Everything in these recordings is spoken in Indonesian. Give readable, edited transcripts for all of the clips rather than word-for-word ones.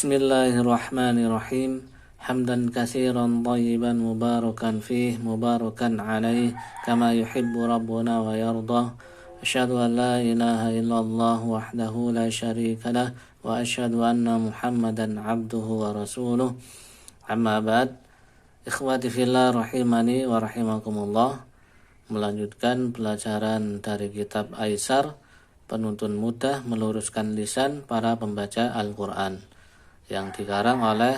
Bismillahirrahmanirrahim. Hamdan katsiran thayyiban mubarakan fih mubarakan alaih kama yuhibbu rabbuna wa yardah. Asyhadu an la ilaha illallah wahdahu la syarika lah wa asyhadu anna Muhammadan abduhu wa rasuluh. Amma ba'd. Ikhwati fillah rahimani wa rahimakumullah. Melanjutkan pelajaran dari kitab Aisar, penuntun mudah meluruskan lisan para pembaca Al-Quran, yang dikarang oleh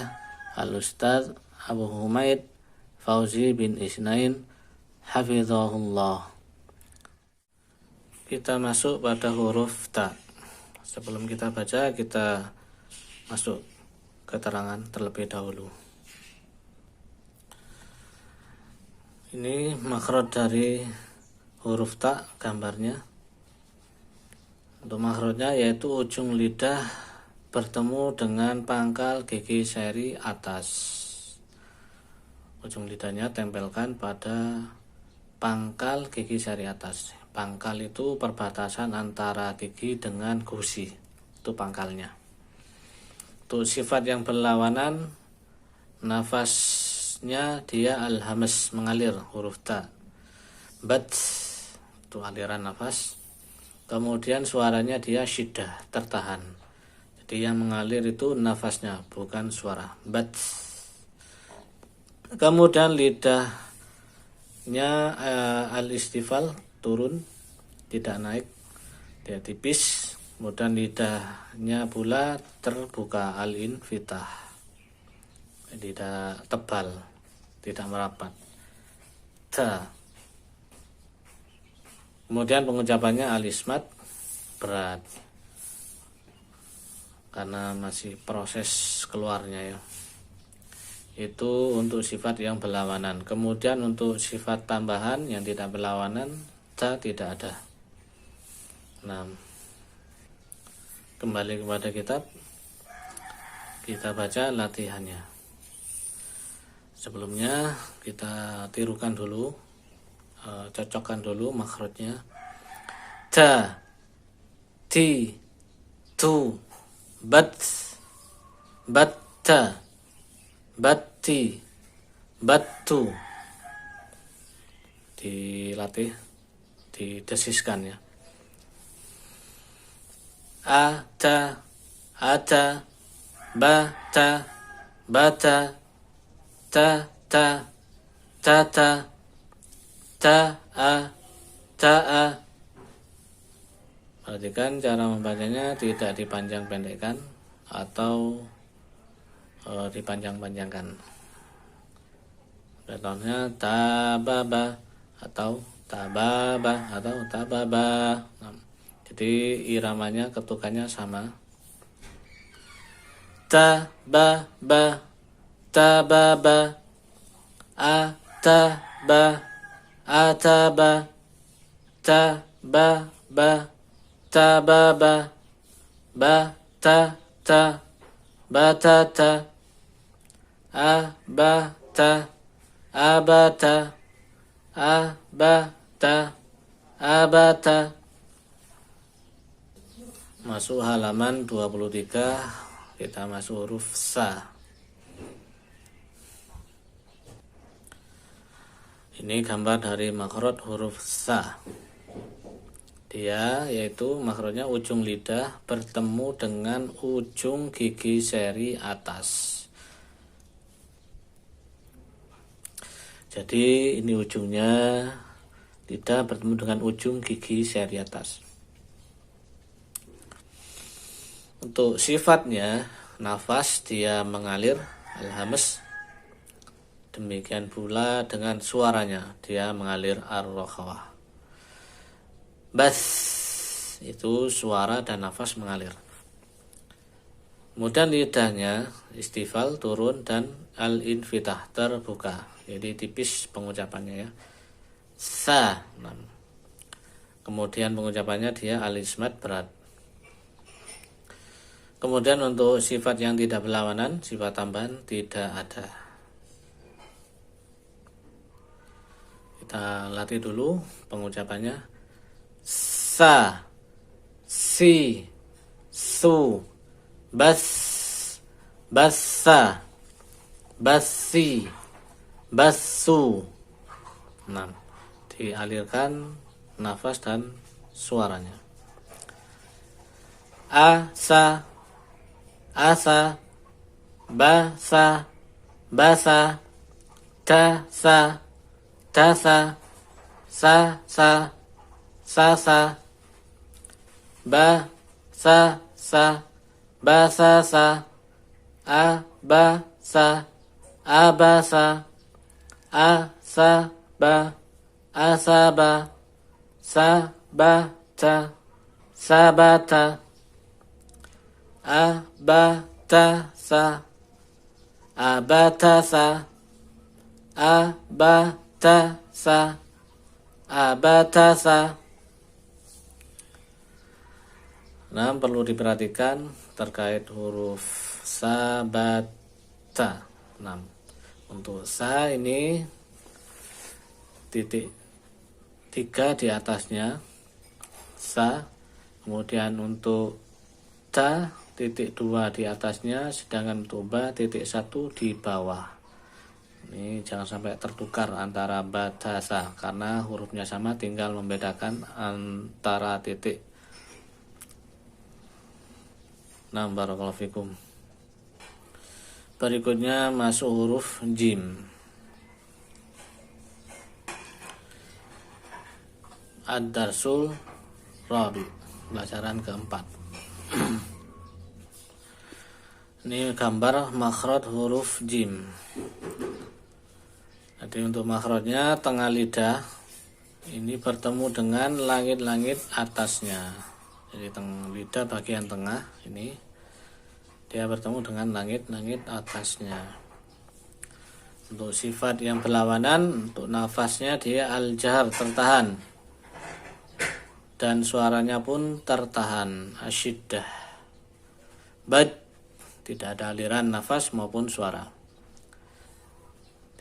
Al-Ustadz Abu Humaid Fauzi bin Isnain hafizahullah. Kita masuk pada huruf ta. Sebelum kita baca, kita masuk keterangan terlebih dahulu. Ini makhraj dari huruf ta, gambarnya. Untuk makhrajnya yaitu ujung lidah bertemu dengan pangkal gigi seri atas. Ujung lidahnya tempelkan pada pangkal gigi seri atas. Pangkal itu perbatasan antara gigi dengan gusi. Itu pangkalnya. Untuk sifat yang berlawanan, nafasnya dia al-hamas, mengalir, huruf ta. Bat, itu aliran nafas. Kemudian suaranya dia syiddah, tertahan. Jadi yang mengalir itu nafasnya, bukan suara. Bat. Kemudian lidahnya al-istifal, turun, tidak naik, dia tipis. Kemudian lidahnya pula terbuka, al-infitah, tidak tebal, tidak merapat. Ta. Kemudian pengucapannya al-ismat, berat, karena masih proses keluarnya ya. Itu untuk sifat yang berlawanan. Kemudian untuk sifat tambahan yang tidak berlawanan, ta tidak ada. Nah, kembali kepada kitab, kita baca latihannya. Sebelumnya kita tirukan dulu, cocokkan dulu makhrajnya. Ta, ti, tu, bat, batta, batti, battu. Dilatih, didesiskan ya. Ata, ata, bata, bata, ta, ta, tata, ta'a, ta'a. Perhatikan cara membacanya, tidak dipanjang pendekkan atau dipanjang-panjangkan. Contohnya tababa atau tababa atau tababa. Nah, jadi iramanya, ketukannya sama. Tababa, tababa, ataba, ataba, tababa, tababa, batata, batata, abata, abata, abata, abata. Masuk halaman 23, kita masuk huruf sa. Ini gambar dari makhraj huruf sa. Dia yaitu makhrajnya ujung lidah bertemu dengan ujung gigi seri atas. Jadi ini ujungnya lidah bertemu dengan ujung gigi seri atas. Untuk sifatnya, nafas dia mengalir, al-hamas. Demikian pula dengan suaranya, dia mengalir ar-rakhawah. Bas, itu suara dan nafas mengalir. Kemudian lidahnya istifal, turun, dan al-infitah, terbuka. Jadi tipis pengucapannya ya. Sa. Kemudian pengucapannya dia al-ismat, berat. Kemudian untuk sifat yang tidak berlawanan, sifat tambahan tidak ada. Kita latih dulu pengucapannya. Sa, si, su, bas, bassa, bassi, bassu. Nah, dialirkan nafas dan suaranya. Asa, asa, basa, basa, tasa, tasa, sa, sasa, ba, sa, basasa, abasa, abasa, asaba, asaba, sabata, sabata, abatasa, abatasa, abatasa, abatasa. Nah, perlu diperhatikan terkait huruf sabata. Nah, untuk sa ini titik 3 di atasnya sa, kemudian untuk ta titik 2 di atasnya, sedangkan untuk ba titik 1 di bawah. Ini jangan sampai tertukar antara batasa karena hurufnya sama, tinggal membedakan antara titik. Nah, barakallahu fikum. Berikutnya masuk huruf jim. Ad-darsul rabi, pelajaran keempat. Ini gambar makhraj huruf jim. Jadi untuk makhrajnya tengah lidah ini bertemu dengan langit-langit atasnya. Jadi lidah bagian tengah ini dia bertemu dengan langit-langit atasnya. Untuk sifat yang berlawanan, untuk nafasnya dia al-jahar, tertahan, dan suaranya pun tertahan, asyiddah. Bad, tidak ada aliran nafas maupun suara,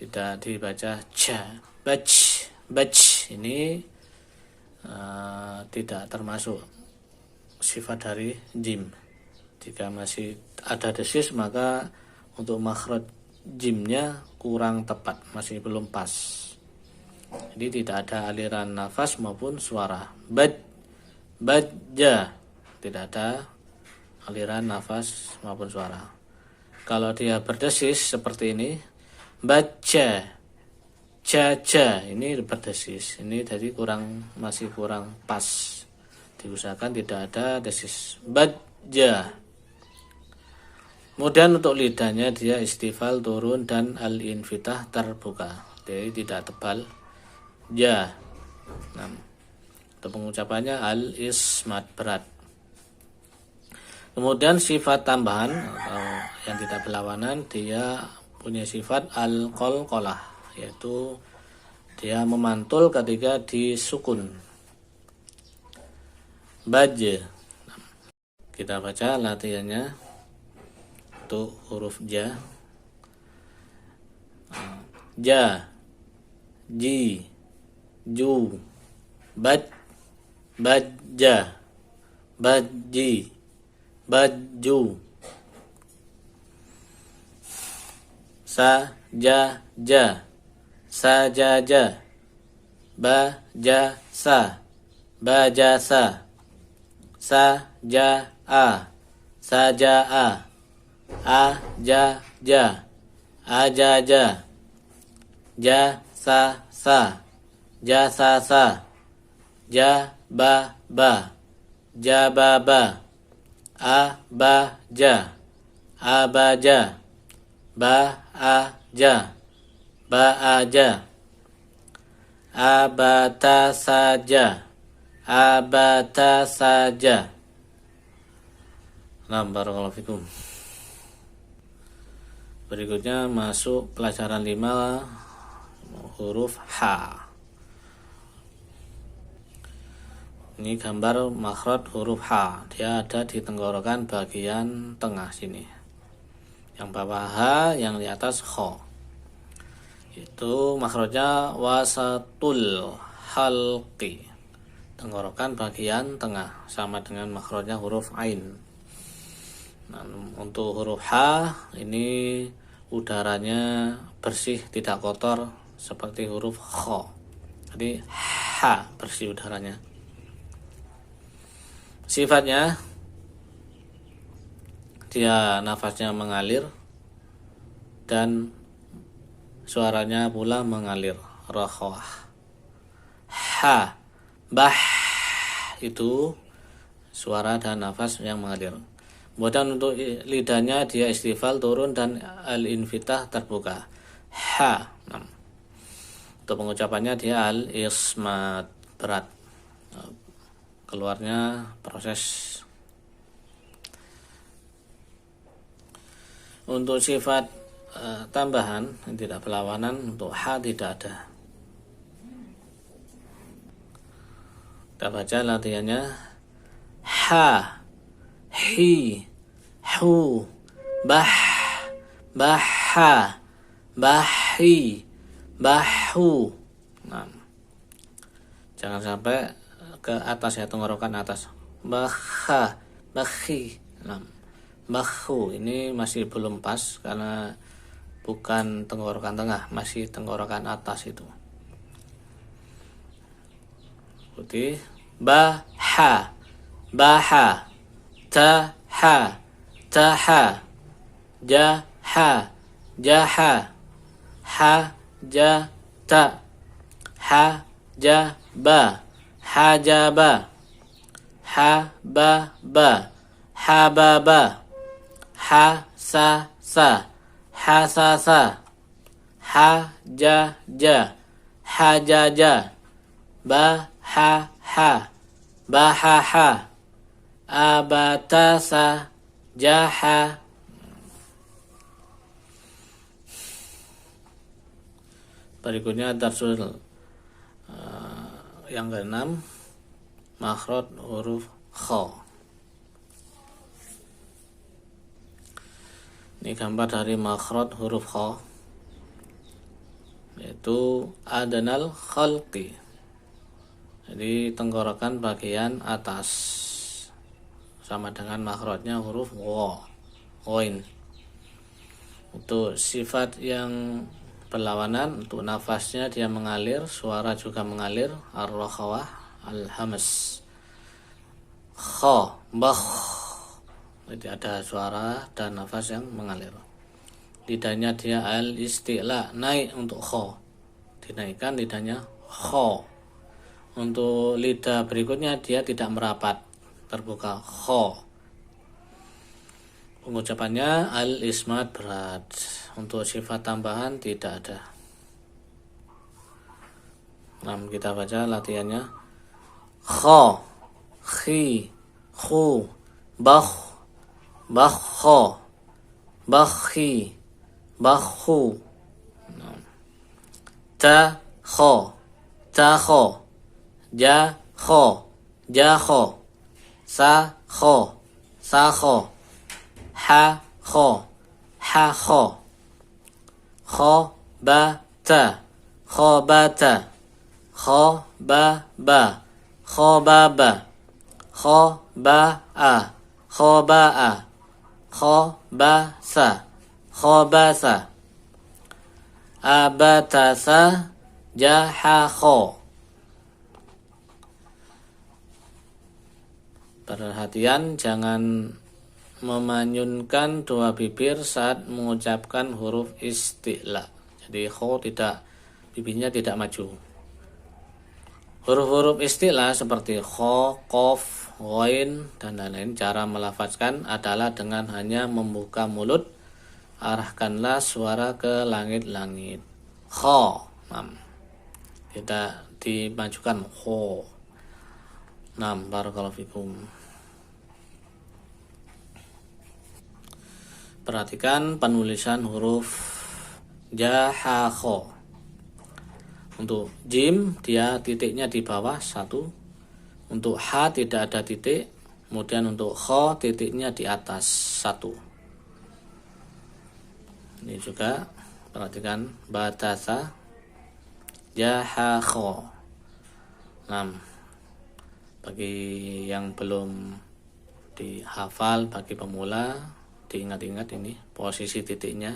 tidak dibaca ja, baj, baj. Ini tidak termasuk sifat dari jim. Jika masih ada desis, maka untuk makhraj jimnya kurang tepat, masih belum pas. Jadi tidak ada aliran nafas maupun suara. Bad, badja, tidak ada aliran nafas maupun suara. Kalau dia berdesis seperti ini, baca, caca, ini berdesis. Ini jadi masih kurang pas. Diusahakan tidak ada desis. Badja. Kemudian untuk lidahnya dia istifal turun dan al-infitah terbuka. Jadi tidak tebal. Ja. Nah, untuk pengucapannya al-ismat, berat. Kemudian sifat tambahan atau yang tidak berlawanan, dia punya sifat al-qalqalah, yaitu dia memantul ketika disukun. Baj. Kita baca latihannya untuk huruf ja. Ja, ji, ju, baj, bajja, bajji, baju, sa, ja, ja, sajaja, bajasa, bajasa, sajaa, sajaa, ajaja, ajaja, jasasa, jasasa, jababa, jababa, abaja, abaja, baaja, baaja, abata saja, abata saja. Nah, barakallahu fikum. Berikutnya masuk pelajaran 5, huruf H. Ini gambar makhraj huruf H. Dia ada di tenggorokan bagian tengah sini. Yang bawah H, yang di atas kho. Itu makhrajnya wasatul halqi. Tenggorokan bagian tengah, sama dengan makhrajnya huruf ain. Nah, untuk huruf H ini udaranya bersih, tidak kotor seperti huruf Kho. Jadi H bersih udaranya. Sifatnya dia nafasnya mengalir dan suaranya pula mengalir, rakhawah. Ha, bah itu suara dan nafas yang mengalir. Kemudian untuk lidahnya dia istifal turun dan al-infitah terbuka. Ha. Untuk pengucapannya dia al-ismat, berat. Keluarnya proses. Untuk sifat tambahan yang tidak berlawanan, untuk ha tidak ada. Kita baca latihannya. Ha, hi, hu, bah, baha, bahi, bahu. Nah, jangan sampai ke atas ya, tenggorokan atas. Baha, bahi. Nah, bahu ini masih belum pas karena bukan tenggorokan tengah, masih tenggorokan atas itu. Putih. Baha, baha, taha, taha, jaha, jaha, hajata, hajaba, hajaba, hababa, hababa, hasasa, hasasa, hajaja, hajaja, bahaha, bahaha, abatasa, jaha. Berikutnya darsul yang ke-6, makhraj huruf kha. Ini gambar dari makhraj huruf kha, yaitu adnal khalqi. Jadi tenggorokan bagian atas sama dengan makhrajnya huruf wa, ghain. Untuk sifat yang berlawanan, untuk nafasnya dia mengalir, suara juga mengalir, ar-rakhawah, al-hamas. Kha, bakh. Jadi ada suara dan nafas yang mengalir. Lidahnya dia al-isti'la, naik untuk kha. Dinaikkan lidahnya kha. Untuk lidah berikutnya dia tidak merapat, terbuka, kha. Pengucapannya al-ismat, berat. Untuk sifat tambahan tidak ada. Nah, kita baca latihannya. Kha, khi, khu, bakh, bakho, bakhi, bakhu. Ta, kho, takho, ja, kho, jakho, sa, kho, sakho, ha, kho, hakho, khobata, khobata, khobaba, khobaba, khoba'a, khoba'a, khobasa, khobasa, abatasa, jahakho. Perhatian, jangan memanyunkan dua bibir saat mengucapkan huruf isti'la. Jadi kho tidak, bibirnya tidak maju. Huruf-huruf isti'la seperti kho, qof, ghain dan lain-lain, cara melafazkan adalah dengan hanya membuka mulut, arahkanlah suara ke langit-langit. Kho, tidak dimajukan, kho. Barakallahu fikum. Perhatikan penulisan huruf jahakho. Untuk jim dia titiknya di bawah satu. Untuk ha tidak ada titik. Kemudian untuk kho titiknya di atas satu. Ini juga perhatikan batasa jahakho. Bagi yang belum dihafal, bagi pemula diingat-ingat ini posisi titiknya.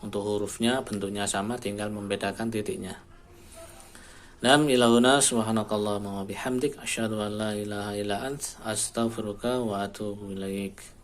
Untuk hurufnya bentuknya sama, tinggal membedakan titiknya. Nam ilahuna subhanakallahumma wa bihamdik asyhadu an la ilaha illa ant astaghfiruka wa atubu ilaik.